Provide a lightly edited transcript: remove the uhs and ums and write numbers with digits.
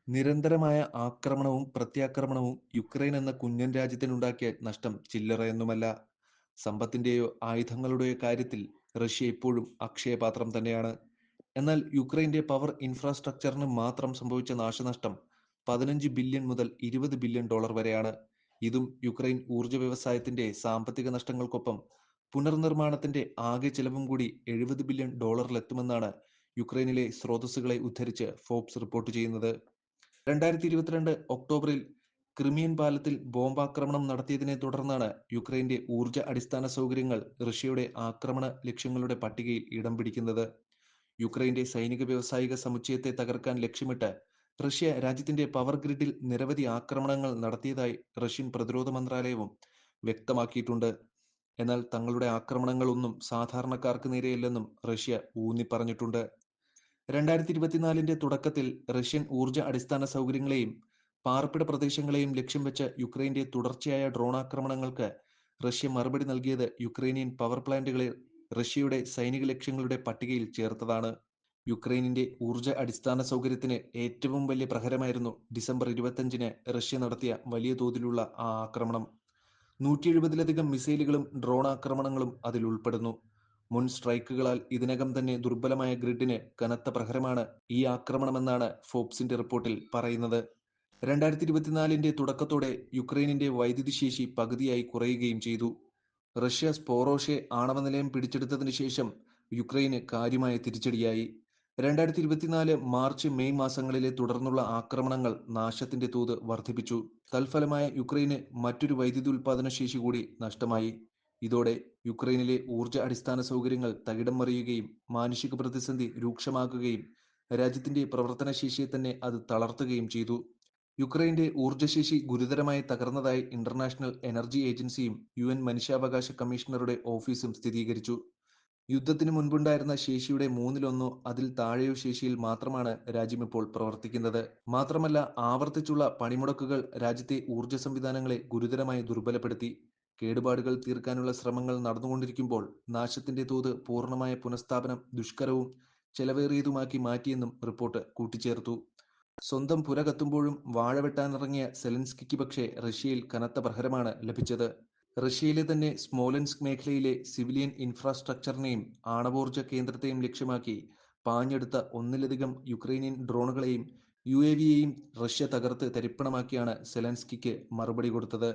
നിരന്തരമായ ആക്രമണവും പ്രത്യാക്രമണവും യുക്രൈൻ എന്ന കുഞ്ഞൻ രാജ്യത്തിനുണ്ടാക്കിയ നഷ്ടം ചില്ലറയൊന്നുമല്ല. സമ്പത്തിന്റെയോ ആയുധങ്ങളുടെയോ കാര്യത്തിൽ റഷ്യ ഇപ്പോഴും അക്ഷയപാത്രം തന്നെയാണ്. എന്നാൽ യുക്രൈന്റെ പവർ ഇൻഫ്രാസ്ട്രക്ചറിന് മാത്രം സംഭവിച്ച നാശനഷ്ടം 15 ബില്യൺ മുതൽ 20 ബില്യൺ ഡോളർ വരെയാണ്. ഇതും യുക്രൈൻ ഊർജ്ജ വ്യവസായത്തിന്റെ സാമ്പത്തിക നഷ്ടങ്ങൾക്കൊപ്പം പുനർനിർമ്മാണത്തിന്റെ ആകെ ചെലവും കൂടി 70 ബില്യൺ ഡോളറിലെത്തുമെന്നാണ് യുക്രൈനിലെ സ്രോതസ്സുകളെ ഉദ്ധരിച്ച് ഫോബ്സ് റിപ്പോർട്ട് ചെയ്യുന്നത്. 2022 ഒക്ടോബറിൽ ക്രിമിയൻ പാലത്തിൽ ബോംബാക്രമണം നടത്തിയതിനെ തുടർന്നാണ് യുക്രൈന്റെ ഊർജ്ജ അടിസ്ഥാന സൗകര്യങ്ങൾ റഷ്യയുടെ ആക്രമണ ലക്ഷ്യങ്ങളുടെ പട്ടികയിൽ ഇടം പിടിക്കുന്നത്. യുക്രൈന്റെ സൈനിക വ്യാവസായിക സമുച്ചയത്തെ തകർക്കാൻ ലക്ഷ്യമിട്ട് റഷ്യ രാജ്യത്തിന്റെ പവർ ഗ്രിഡിൽ നിരവധി ആക്രമണങ്ങൾ നടത്തിയതായി റഷ്യൻ പ്രതിരോധ മന്ത്രാലയവും വ്യക്തമാക്കിയിട്ടുണ്ട്. എന്നാൽ തങ്ങളുടെ ആക്രമണങ്ങളൊന്നും സാധാരണക്കാർക്ക് നേരെയല്ലെന്നും റഷ്യ ഊന്നിപ്പറഞ്ഞിട്ടുണ്ട്. 2024 തുടക്കത്തിൽ റഷ്യൻ ഊർജ്ജ അടിസ്ഥാന സൗകര്യങ്ങളെയും പാർപ്പിട പ്രദേശങ്ങളെയും ലക്ഷ്യം വെച്ച് യുക്രൈന്റെ തുടർച്ചയായ ഡ്രോൺ ആക്രമണങ്ങൾക്ക് റഷ്യ മറുപടി നൽകിയത് യുക്രൈനിയൻ പവർ പ്ലാന്റുകളെ റഷ്യയുടെ സൈനിക ലക്ഷ്യങ്ങളുടെ പട്ടികയിൽ ചേർത്തതാണ്. യുക്രൈനിന്റെ ഊർജ്ജ അടിസ്ഥാന സൗകര്യത്തിന് ഏറ്റവും വലിയ പ്രഹരമായിരുന്നു ഡിസംബർ 25-ന് റഷ്യ നടത്തിയ വലിയ തോതിലുള്ള ആ ആക്രമണം. 170-ലധികം മിസൈലുകളും ഡ്രോൺ ആക്രമണങ്ങളും അതിൽ ഉൾപ്പെടുന്നു. മുൻ സ്ട്രൈക്കുകളാൽ ഇതിനകം തന്നെ ദുർബലമായ ഗ്രിഡിന് കനത്ത പ്രഹരമാണ് ഈ ആക്രമണമെന്നാണ് ഫോബ്സിന്റെ റിപ്പോർട്ടിൽ പറയുന്നത്. 2024 തുടക്കത്തോടെ യുക്രൈനിന്റെ വൈദ്യുതി ശേഷി പകുതിയായി കുറയുകയും ചെയ്തു. റഷ്യ സ്പോറോഷെ ആണവ നിലയം പിടിച്ചെടുത്തതിന് ശേഷം യുക്രൈന് കാര്യമായ തിരിച്ചടിയായി. 2024 മാർച്ച് മെയ് മാസങ്ങളിലെ തുടർന്നുള്ള ആക്രമണങ്ങൾ നാശത്തിന്റെ തോത് വർദ്ധിപ്പിച്ചു. തൽഫലമായി യുക്രൈന് മറ്റൊരു വൈദ്യുതി ഉൽപാദന ശേഷി കൂടി നഷ്ടമായി. ഇതോടെ യുക്രൈനിലെ ഊർജ്ജ അടിസ്ഥാന സൗകര്യങ്ങൾ തകിടം മറിയുകയും മാനുഷിക പ്രതിസന്ധി രൂക്ഷമാകുകയും രാജ്യത്തിന്റെ പ്രവർത്തനശേഷിയെ തന്നെ അത് തളർത്തുകയും ചെയ്തു. യുക്രൈന്റെ ഊർജ്ജശേഷി ഗുരുതരമായി തകർന്നതായി ഇന്റർനാഷണൽ എനർജി ഏജൻസിയും UN മനുഷ്യാവകാശ കമ്മീഷണറുടെ ഓഫീസും സ്ഥിരീകരിച്ചു. യുദ്ധത്തിന് മുൻപുണ്ടായിരുന്ന ശേഷിയുടെ മൂന്നിലൊന്നോ അതിൽ താഴെയോ ശേഷിയിൽ മാത്രമാണ് രാജ്യമിപ്പോൾ പ്രവർത്തിക്കുന്നത്. മാത്രമല്ല, ആവർത്തിച്ചുള്ള പണിമുടക്കുകൾ രാജ്യത്തെ ഊർജ്ജ സംവിധാനങ്ങളെ ഗുരുതരമായി ദുർബലപ്പെടുത്തി. കേടുപാടുകൾ തീർക്കാനുള്ള ശ്രമങ്ങൾ നടന്നുകൊണ്ടിരിക്കുമ്പോൾ നാശത്തിന്റെ തോത് പൂർണ്ണമായ പുനഃസ്ഥാപനം ദുഷ്കരവും ചെലവേറിയതുമാക്കി മാറ്റിയെന്നും റിപ്പോർട്ട് കൂട്ടിച്ചേർത്തു. സ്വന്തം പുര കത്തുമ്പോഴും വാഴ വെട്ടാനിറങ്ങിയ സെലൻസ്കിക്ക് പക്ഷേ റഷ്യയിൽ കനത്ത പ്രഹരമാണ് ലഭിച്ചത്. റഷ്യയിലെ തന്നെ സ്മോലെൻസ്ക് മേഖലയിലെ സിവിലിയൻ ഇൻഫ്രാസ്ട്രക്ചറിനെയും ആണവോർജ്ജ കേന്ദ്രത്തെയും ലക്ഷ്യമാക്കി പാഞ്ഞെടുത്ത ഒന്നിലധികം യുക്രൈനിയൻ ഡ്രോണുകളെയും UAVയെയും റഷ്യ തകർത്ത് തരിപ്പണമാക്കിയാണ് സെലൻസ്കിക്ക് മറുപടി കൊടുത്തത്.